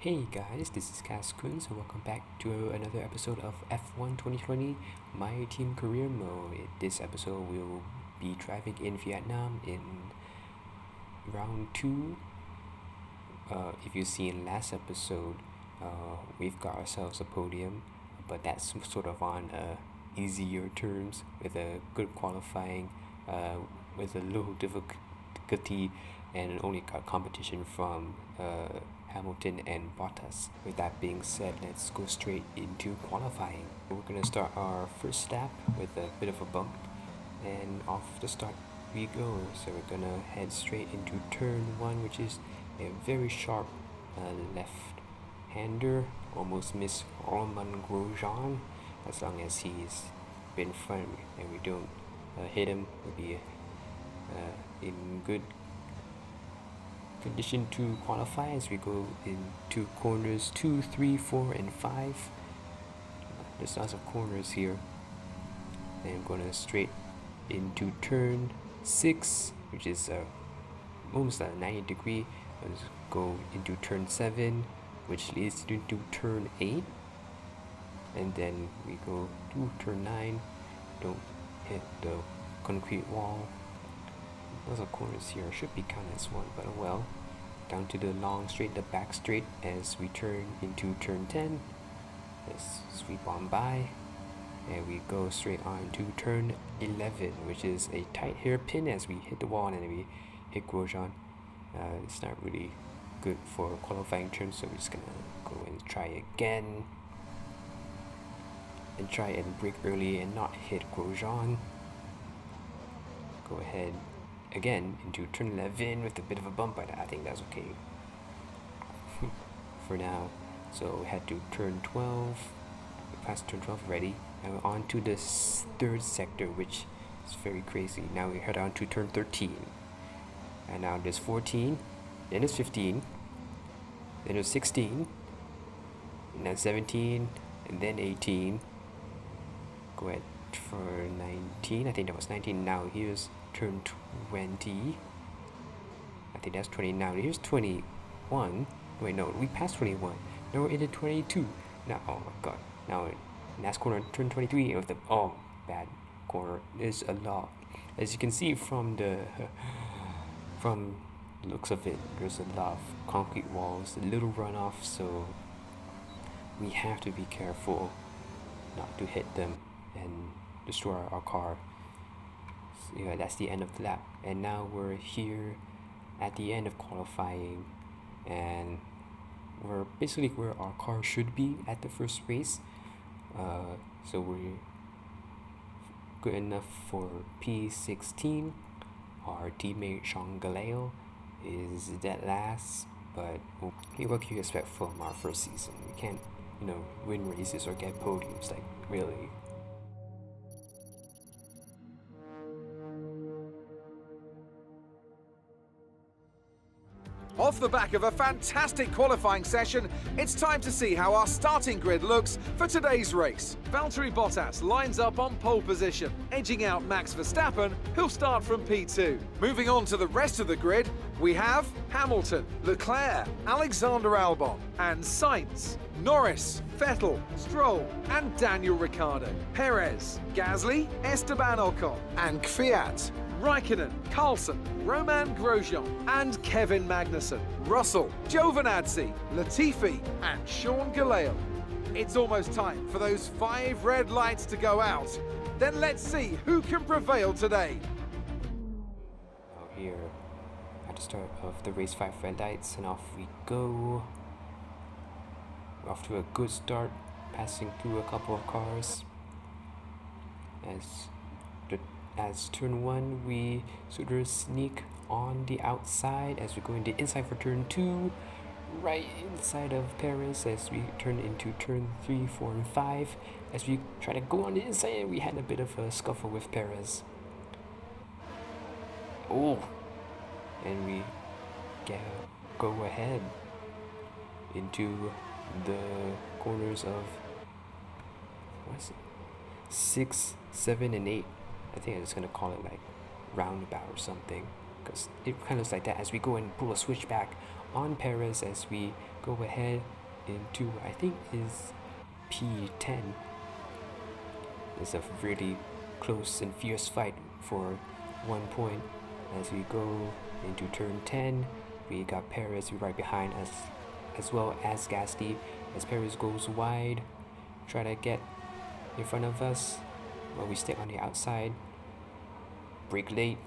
Hey guys, this is Kun, so welcome back to another episode of F1 2020, my team career mode. In this episode, we'll be driving in Vietnam in round 2. If you've seen last episode, we've got ourselves a podium, but that's sort of on easier terms with a good qualifying, with a low difficulty, and only got competition from Hamilton and Bottas. With that being said, let's go straight into qualifying. We're going to start our first lap with a bit of a bump, and off the start we go. So we're going to head straight into turn 1, which is a very sharp left-hander. Almost miss Romain Grosjean. As long as he's in front and we don't hit him, we'll be in good condition to qualify as we go into corners 2, 3, 4, and 5. There's lots of corners here, and I'm going to straight into turn 6, which is almost a 90-degree. Let's go into turn 7, which leads into turn 8, and then we go to turn 9. Don't hit the concrete wall. Lots of corners here, should be counted as one, but oh well. Down to the long straight, the back straight as we turn into turn 10. Let's sweep on by, and we go straight on to turn 11, which is a tight hairpin as we hit the wall and then we hit Grosjean. It's not really good for qualifying terms, so we're just gonna go and try again and try and brake early and not hit Grosjean. Go ahead again into turn 11 with a bit of a bump, but I think that's okay for now. So we head to turn 12, we passed turn 12 already, and we're on to the third sector, which is very crazy. Now we head on to turn 13, and now there's 14, then there's 15, then there's 16, and then 17, and then 18. Go ahead for 19, I think that was 19. Now here's turn 20. I think that's 20 now. Here's 21. Wait, no, we passed 21. Now we're into 22. Now, oh my god. Now, last corner, turn 23 of the, oh, bad corner. There's a lot. As you can see from the, from the looks of it, there's a lot of concrete walls, a little runoff, so we have to be careful not to hit them and destroy our car. So, yeah, that's the end of the lap, and now we're here at the end of qualifying, and we're basically where our car should be at the first race. So we're good enough for P16. Our teammate Sean Galeo is dead last, but what can you expect from our first season? We can't, win races or get podiums, like, really. Off the back of a fantastic qualifying session, it's time to see how our starting grid looks for today's race. Valtteri Bottas lines up on pole position, edging out Max Verstappen, who'll start from P2. Moving on to the rest of the grid, we have Hamilton, Leclerc, Alexander Albon, and Sainz, Norris, Vettel, Stroll, and Daniel Ricciardo, Perez, Gasly, Esteban Ocon, and Kvyat, Raikkonen, Carlson, Romain Grosjean, and Kevin Magnussen, Russell, Giovinazzi, Latifi, and Sean Galeo. It's almost time for those 5 red lights to go out. Then let's see who can prevail today. Now here, at the start of the race, 5 red lights, and off we go. We're off to a good start, passing through a couple of cars. As turn 1, we sort of sneak on the outside as we go into inside for turn 2, right inside of Perez as we turn into turn 3, 4, and 5. As we try to go on the inside, we had a bit of a scuffle with Perez. Oh, and we go ahead into the corners of 6, 7, and 8. I think I'm just gonna call it like roundabout or something, because it kind of looks like that as we go and pull a switch back on Perez as we go ahead into, I think is P10. It's a really close and fierce fight for 1 point. As we go into turn 10, we got Perez right behind us, as well as Gasly. As Perez goes wide, try to get in front of us, while we stay on the outside. Brake late,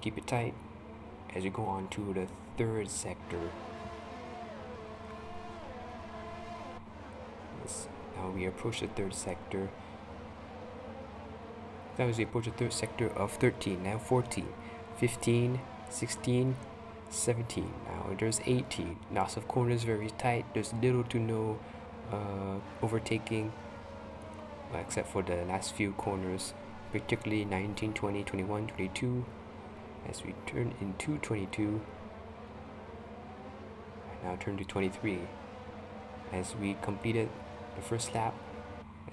keep it tight as we go on to the third sector. Now we approach the third sector. That was we approach the third sector of 13, now 14, 15, 16, 17. Now there's 18. Lots of corners, very tight. There's little to no overtaking, except for the last few corners, particularly 19, 20, 21, 22. As we turn into 22, now turn to 23. As we completed the first lap,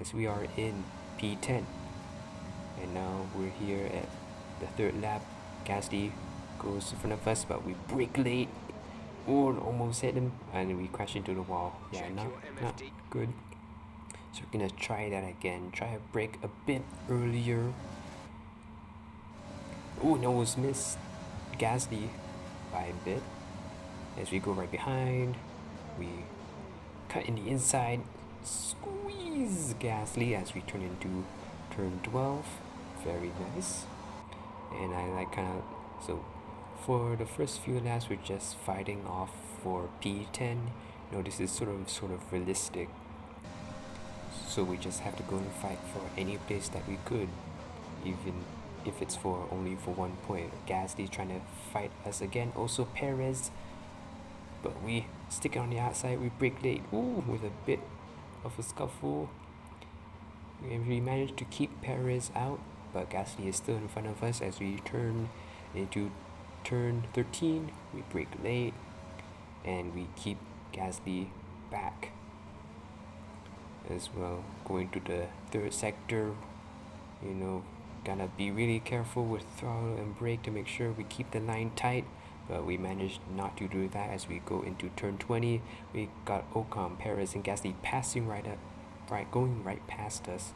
as we are in P10, and now we're here at the third lap. Gasly goes in front of us, but we brake late. Oh, almost hit him, and we crash into the wall. Yeah, not good. So we're gonna try that again. Try a brake a bit earlier. Oh, no, was missed Gasly by a bit. As we go right behind, we cut in the inside, squeeze Gasly as we turn into turn 12. Very nice. And I like kind of, so for the first few laps we're just fighting off for P10. You know, this is sort of realistic. So we just have to go and fight for any place that we could, even if it's for only for 1 point. Gasly trying to fight us again. Also Perez, but we stick it on the outside. We brake late. Ooh, with a bit of a scuffle. We managed to keep Perez out, but Gasly is still in front of us. As we turn into turn 13, we brake late, and we keep Gasly back as well. Going to the third sector, you know, gotta be really careful with throttle and brake to make sure we keep the line tight, but we managed not to do that. As we go into turn 20, we got Ocon, Perez, and Gasly passing going right past us.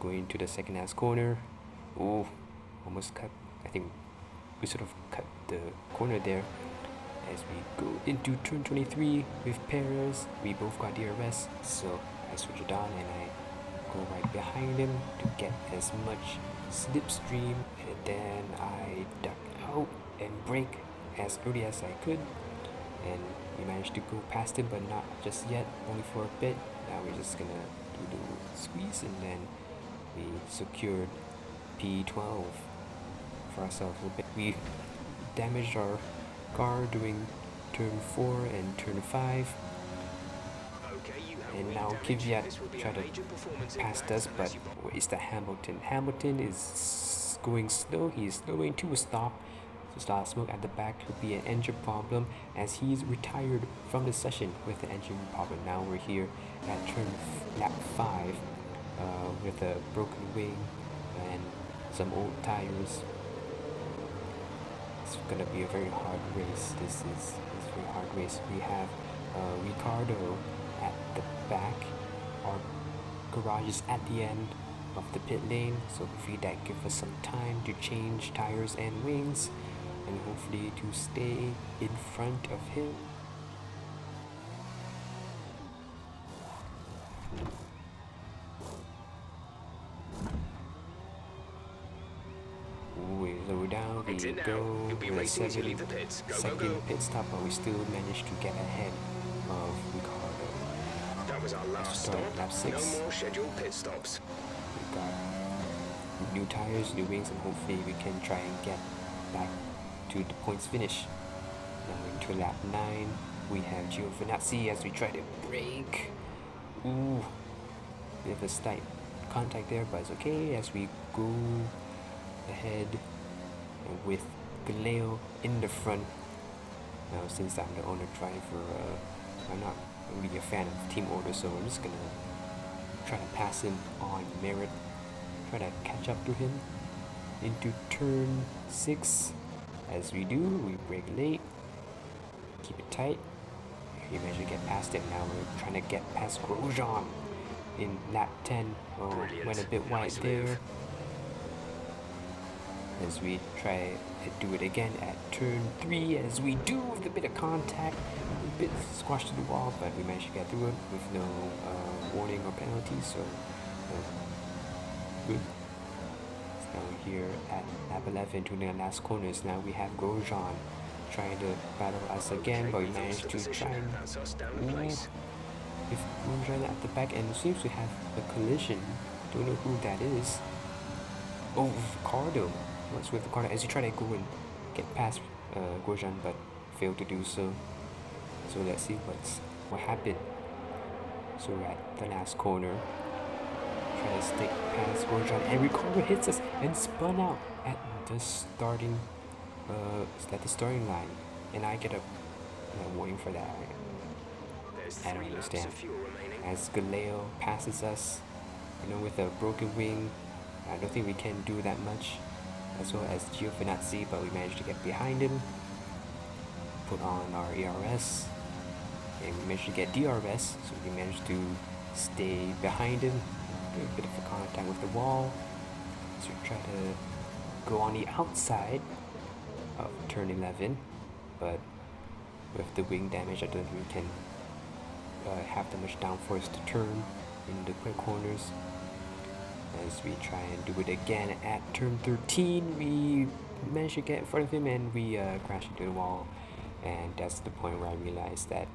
Going to the second last corner. Oh, almost cut. I think we sort of cut the corner there. As we go into turn 23 with Perez, we both got DRS, so I switch it on and I go right behind him to get as much slipstream, and then I duck out and brake as early as I could, and we managed to go past him, but not just yet, only for a bit. Now we're just gonna do the squeeze, and then we secured P12 for ourselves a little bit. We damaged our car during turn 4 and turn 5, and now Kvyat tried to pass us, but it's the Hamilton. Hamilton is going slow. He is slowing to a stop. So start smoke at the back could be an engine problem, as he's retired from the session with the engine problem. Now we're here at lap 5 with a broken wing and some old tires. It's gonna be a very hard race. This is a very hard race. We have Ricardo at the back. Our garage is at the end of the pit lane, so hopefully that gives us some time to change tires and wings, and hopefully to stay in front of him. Lower down, we go with a 7-second pit stop, but we still managed to get ahead of Ricardo. That was our last stop. Lap 6. No more scheduled pit stops. We got new tires, new wings, and hopefully we can try and get back to the points finish. Now into lap 9, we have Giovinazzi as we try to brake. Ooh, we have a slight contact there, but it's okay as we go ahead with Galeo in the front. Now since I'm the owner driver, I'm not really a fan of team order, so I'm just gonna try to pass him on merit, try to catch up to him into turn 6. As we do, we brake late, Keep it tight. You managed to get past it. Now we're trying to get past Grosjean in lap 10. Oh, Brilliant. went a bit wide Nice there. move. As we try to do it again at turn 3, as we do with a bit of contact, a bit squashed to the wall, but we managed to get through it with no warning or penalty, so good. So now here at lap 11 to the last corners, now we have Grosjean trying to battle us again, but we managed to try and That's us down the move place. with Grosjean at the back, and seems to have a collision. Don't know who that is. Oh, Ricardo. What's with Ricardo? As you try to go and get past Grosjean, but failed to do so. So let's see what happened. So we're at the last corner. Try to stick past Grosjean, and Ricardo hits us and spun out at the starting line, and I get a warning for that. There's I don't 3 laps understand. of fuel remaining. As Galeo passes us, with a broken wing, I don't think we can do that much. As well as Giovinazzi, but we managed to get behind him, put on our ERS, and we managed to get DRS, so we managed to stay behind him, do a bit of a contact with the wall. So we try to go on the outside of turn 11, but with the wing damage, I don't think we can have that much downforce to turn in the quick corners. As we try and do it again at turn 13, we managed to get in front of him and we crashed into the wall, and that's the point where I realized that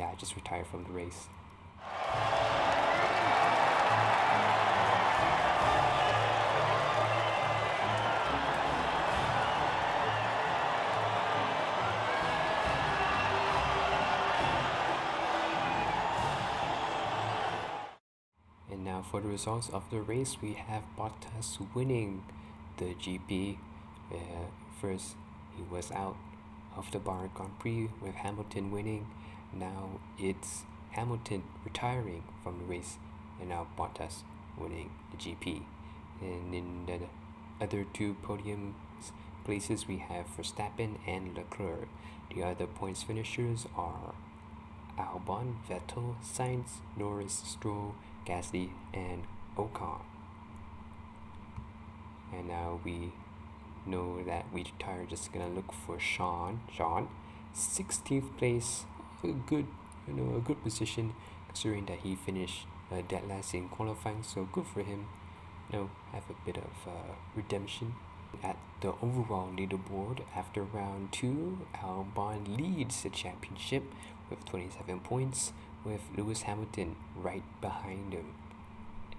I just retired from the race. And now for the results of the race, we have Bottas winning the GP. First, he was out of the Bar Grand Prix with Hamilton winning. Now it's Hamilton retiring from the race, and now Bottas winning the GP. And in the other two podium places, we have Verstappen and Leclerc. The other points finishers are Albon, Vettel, Sainz, Norris, Stroll, Gasly, and Ocon. And now we know that we are just gonna look for Sean, 16th place, a good position considering that he finished dead last in qualifying. So good for him. Have a bit of redemption. At the overall leaderboard, after round 2, Albon leads the championship with 27 points, with Lewis Hamilton right behind him.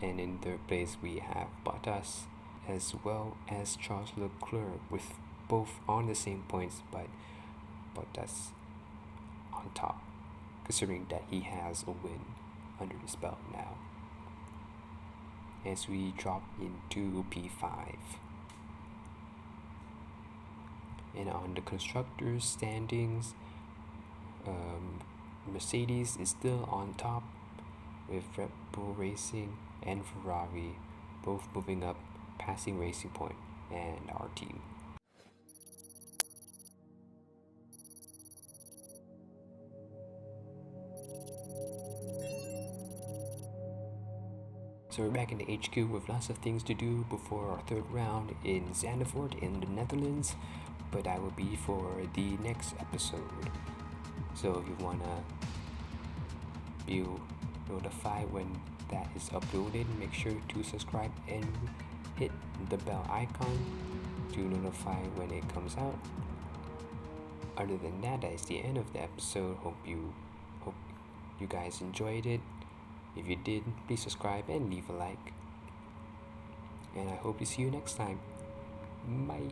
And in third place we have Bottas as well as Charles Leclerc, with both on the same points, but Bottas on top, considering that he has a win under his belt now. As we drop into P5. And on the constructors standings, Mercedes is still on top, with Red Bull Racing and Ferrari both moving up, passing Racing Point and our team. So we're back in the HQ with lots of things to do before our third round in Zandvoort in the Netherlands, but that will be for the next episode. So if you wanna be notified when that is uploaded, make sure to subscribe and hit the bell icon to notify when it comes out. Other than that, that is the end of the episode. Hope you guys enjoyed it. If you did, please subscribe and leave a like. And I hope to see you next time. Bye.